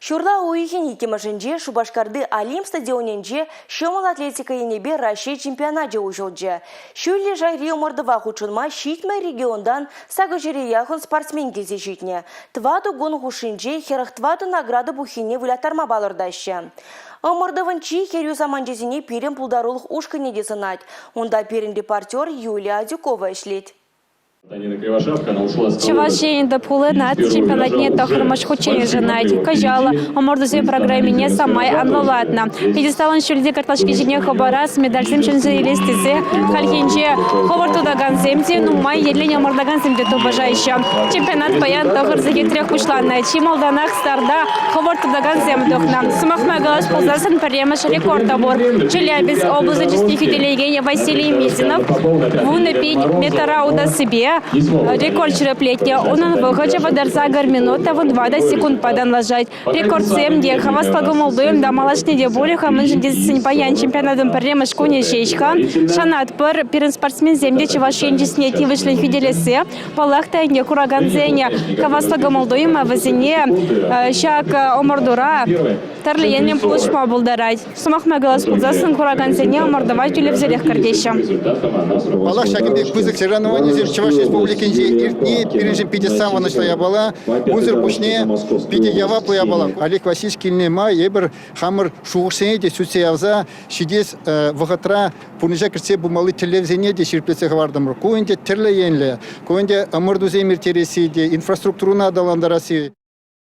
Шурла уйхин икемашинже Шубашкарды Алим стадионенже шомыл атлетика енебе Россия чемпионате ужылже. Шүлі жайри умырдыва хучынма шитмай региондан сагыжире яхын спортсмен келзе житне. Тваду гон хушинже херахтваду награды бухине вылятарма балырдашы. Омырдывынчи херю заманжезіне пирен пулдарулық ушкыне десынат. Онда пирен репортер Юлия Адюкова ишлет. Чевашенда пулы на чемпионатне тахырмаш хочение женать. Кажала, омордузе программе не самай анлалатна. Пьедесталан шульде карташки жене хабарас медальсем чензе листизе. Хальхинже ховартуда ганземте, ну май едлене омордаганземте то бажайша. Чемпионат паян тахырзеге трех ушланна. Чималданах старда ховартуда ганзем дохна. Смахма галаш ползасан паремаш рекорд табор. Челябинск области чистифиделегения Василий Мизинов. Вунепить метарауда себе. Рекорд череплетня. Он выходит в дарса гарминута в 20 секунд подан ложать. Рекорд 7 где хавастагу молдуем да малашни де боли хамынжин десятин паян чемпионатом парема шкуне шейшка. Шанат пар пирен спортсмен земде чевашенди снети вышли фиделесе. Палахта не кураганзеня хавастагу молдуем в зене шак омордура. Тарлиенем площма булдарать. Сумахма голос пулзасын кураганзеня омордовать или взялих кардеща. Палах шагинде кузык сержанования Чеваш республикинже иртни пиренжин пяти самого начала я была, узер пушне пяти явапу я была. Олег Васильевич ма ебер хамер шугшеде сүтсе явза шидес вахатра пунежа кирсе бумалы телевизионе де ширпесе хавардамыр. Коенде терле енле, коенде амырдузе миртереси де инфраструктуруна адаландарасы.